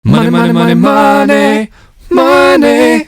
Money, money, money, money, money.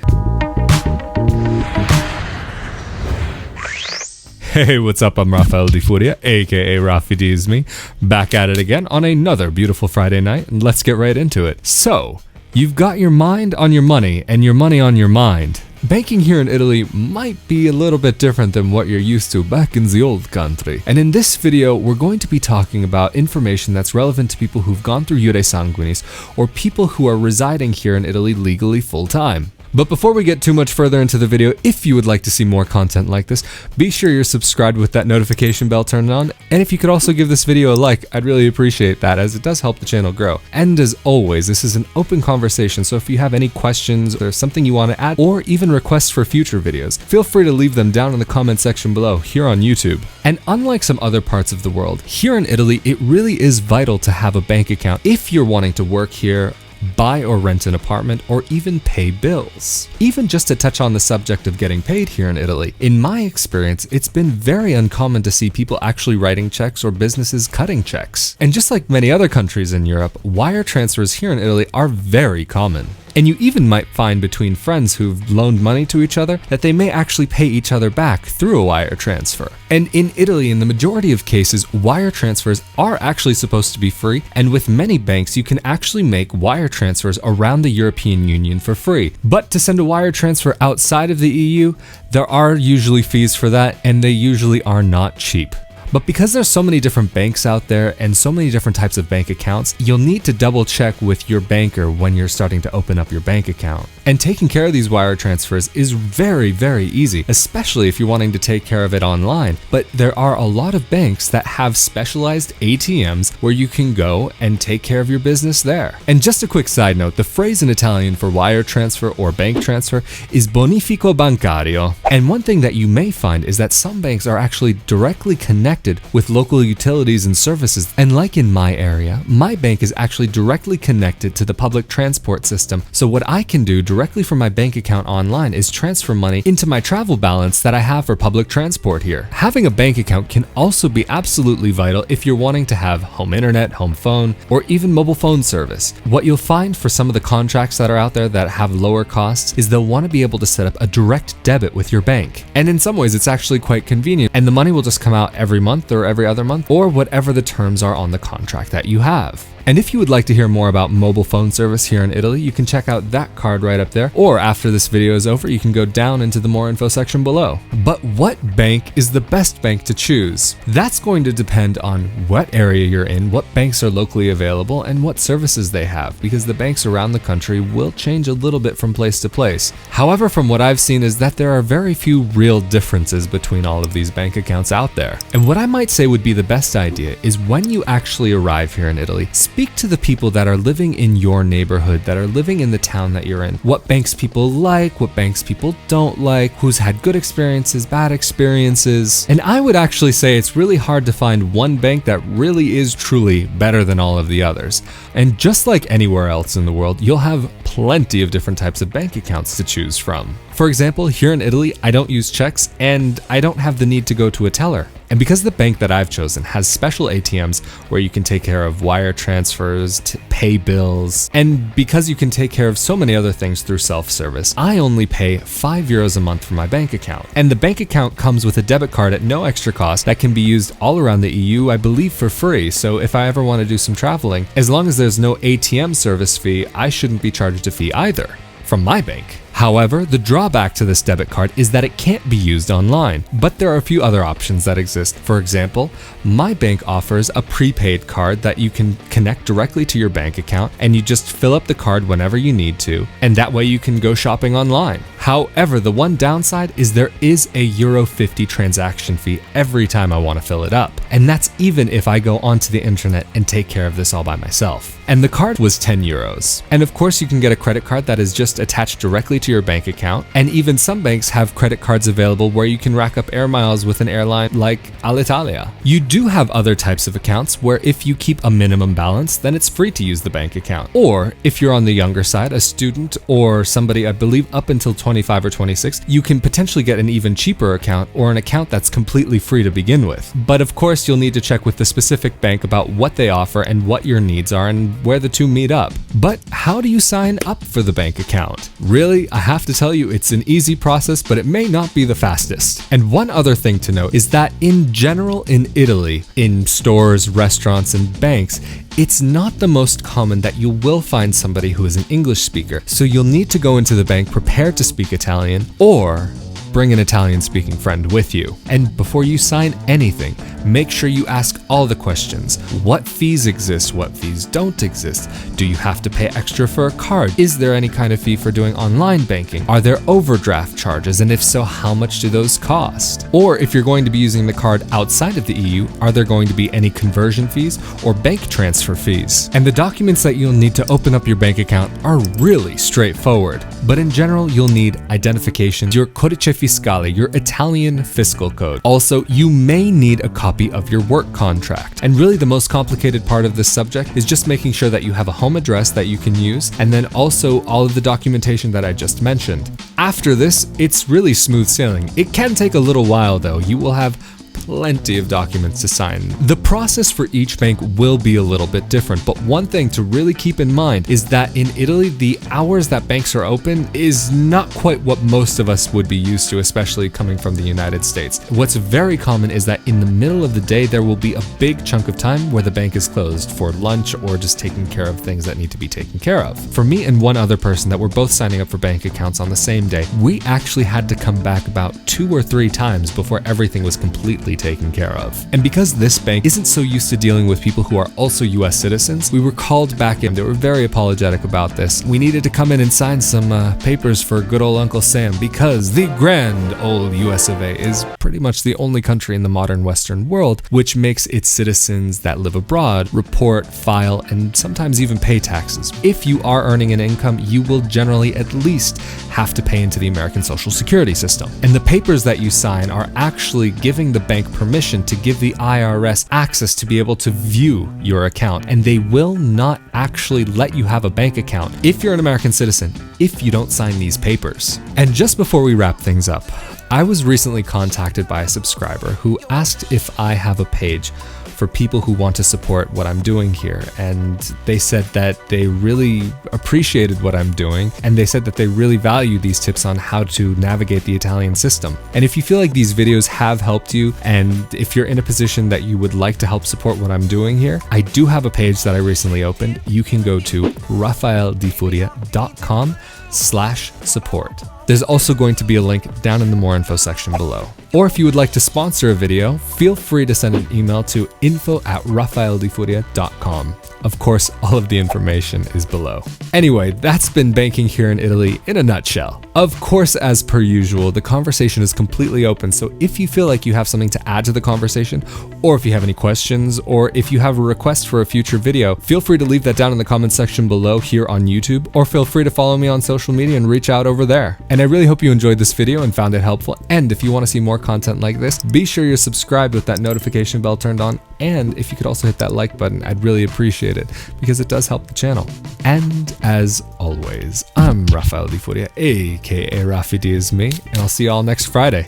Hey, what's up? I'm Rafael de Furia, aka Rafi D is me, back at it again on another beautiful Friday night, and let's get right into it. So, you've got your mind on your money and your money on your mind. Banking here in Italy might be a little bit different than what you're used to back in the old country. And in this video, we're going to be talking about information that's relevant to people who've gone through Iure Sanguinis or people who are residing here in Italy legally full-time. But before we get too much further into the video, if you would like to see more content like this, be sure you're subscribed with that notification bell turned on. And if you could also give this video a like, I'd really appreciate that, as it does help the channel grow. And as always, this is an open conversation, so if you have any questions or something you want to add, or even requests for future videos, feel free to leave them down in the comment section below here on YouTube. And unlike some other parts of the world, here in Italy, it really is vital to have a bank account if you're wanting to work here, buy or rent an apartment, or even pay bills. Even just to touch on the subject of getting paid here in Italy, in my experience, it's been very uncommon to see people actually writing checks or businesses cutting checks. And just like many other countries in Europe, wire transfers here in Italy are very common. And you even might find between friends who've loaned money to each other that they may actually pay each other back through a wire transfer. And in Italy, in the majority of cases, wire transfers are actually supposed to be free, and with many banks, you can actually make wire transfers around the European Union for free. But to send a wire transfer outside of the EU, there are usually fees for that, and they usually are not cheap. But because there's so many different banks out there and so many different types of bank accounts, you'll need to double check with your banker when you're starting to open up your bank account. And taking care of these wire transfers is very, very easy, especially if you're wanting to take care of it online. But there are a lot of banks that have specialized ATMs where you can go and take care of your business there. And just a quick side note, the phrase in Italian for wire transfer or bank transfer is bonifico bancario. And one thing that you may find is that some banks are actually directly connected with local utilities and services. And like in my area, my bank is actually directly connected to the public transport system. So what I can do directly from my bank account online is transfer money into my travel balance that I have for public transport here. Having a bank account can also be absolutely vital if you're wanting to have home internet, home phone, or even mobile phone service. What you'll find for some of the contracts that are out there that have lower costs is they'll want to be able to set up a direct debit with your bank. And in some ways, it's actually quite convenient, and the money will just come out every month or every other month, or whatever the terms are on the contract that you have. And if you would like to hear more about mobile phone service here in Italy, you can check out that card right up there, or after this video is over, you can go down into the more info section below. But what bank is the best bank to choose? That's going to depend on what area you're in, what banks are locally available, and what services they have, because the banks around the country will change a little bit from place to place. However, from what I've seen is that there are very few real differences between all of these bank accounts out there. And what I might say would be the best idea is when you actually arrive here in Italy, speak to the people that are living in your neighborhood, that are living in the town that you're in. What banks people like, what banks people don't like, who's had good experiences, bad experiences. And I would actually say it's really hard to find one bank that really is truly better than all of the others. And just like anywhere else in the world, you'll have plenty of different types of bank accounts to choose from. For example, here in Italy, I don't use checks and I don't have the need to go to a teller. And because the bank that I've chosen has special ATMs where you can take care of wire transfers, pay bills, and because you can take care of so many other things through self-service, I only pay €5 a month for my bank account. And the bank account comes with a debit card at no extra cost that can be used all around the EU, I believe, for free. So if I ever want to do some traveling, as long as there's no ATM service fee, I shouldn't be charged a fee either from my bank. However, the drawback to this debit card is that it can't be used online, but there are a few other options that exist. For example, my bank offers a prepaid card that you can connect directly to your bank account, and you just fill up the card whenever you need to, and that way you can go shopping online. However, the one downside is there is a €50 transaction fee every time I want to fill it up, and that's even if I go onto the internet and take care of this all by myself. And the card was €10. And of course, you can get a credit card that is just attached directly to into your bank account, and even some banks have credit cards available where you can rack up air miles with an airline like Alitalia. You do have other types of accounts where if you keep a minimum balance, then it's free to use the bank account. Or if you're on the younger side, a student or somebody, I believe up until 25 or 26, you can potentially get an even cheaper account or an account that's completely free to begin with. But of course, you'll need to check with the specific bank about what they offer and what your needs are and where the two meet up. But how do you sign up for the bank account? Really, I have to tell you, it's an easy process, but it may not be the fastest. And one other thing to note is that in general in Italy, in stores, restaurants, and banks, it's not the most common that you will find somebody who is an English speaker. So you'll need to go into the bank prepared to speak Italian, or bring an Italian-speaking friend with you. And before you sign anything, make sure you ask all the questions. What fees exist? What fees don't exist? Do you have to pay extra for a card? Is there any kind of fee for doing online banking? Are there overdraft charges? And if so, how much do those cost? Or if you're going to be using the card outside of the EU, are there going to be any conversion fees or bank transfer fees? And the documents that you'll need to open up your bank account are really straightforward. But in general, you'll need identification, your codice fiscale, your Italian fiscal code. Also, you may need a copy of your work contract. And really the most complicated part of this subject is just making sure that you have a home address that you can use, and then also all of the documentation that I just mentioned. After this, it's really smooth sailing. It can take a little while though. You will have plenty of documents to sign. The process for each bank will be a little bit different, but one thing to really keep in mind is that in Italy, the hours that banks are open is not quite what most of us would be used to, especially coming from the United States. What's very common is that in the middle of the day, there will be a big chunk of time where the bank is closed for lunch or just taking care of things that need to be taken care of. For me and one other person that were both signing up for bank accounts on the same day, we actually had to come back about 2 or 3 times before everything was completely taken care of. And because this bank isn't so used to dealing with people who are also US citizens, we were called back in. They were very apologetic about this. We needed to come in and sign some papers for good old Uncle Sam, because the grand old US of A is pretty much the only country in the modern Western world which makes its citizens that live abroad report, file, and sometimes even pay taxes. If you are earning an income, you will generally at least have to pay into the American Social Security system. And the papers that you sign are actually giving the bank permission to give the IRS access to be able to view your account, and they will not actually let you have a bank account if you're an American citizen if you don't sign these papers. And just before we wrap things up, I was recently contacted by a subscriber who asked if I have a page for people who want to support what I'm doing here, and they said that they really appreciated what I'm doing, and they said that they really value these tips on how to navigate the Italian system. And if you feel like these videos have helped you, and if you're in a position that you would like to help support what I'm doing here, I do have a page that I recently opened. You can go to rafaeldifuria.com/support. There's also going to be a link down in the more info section below. Or if you would like to sponsor a video, feel free to send an email to info@rafaeldifuria.com. Of course, all of the information is below. Anyway, that's been banking here in Italy in a nutshell. Of course, as per usual, the conversation is completely open, so if you feel like you have something to add to the conversation, or if you have any questions, or if you have a request for a future video, feel free to leave that down in the comment section below here on YouTube, or feel free to follow me on social media and reach out over there. And I really hope you enjoyed this video and found it helpful, and if you want to see more content like this, be sure you're subscribed with that notification bell turned on, and if you could also hit that like button, I'd really appreciate it, because it does help the channel. And as always, I'm Rafael Di Furia, aka Rafi D is me, and I'll see you all next Friday.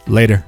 Later.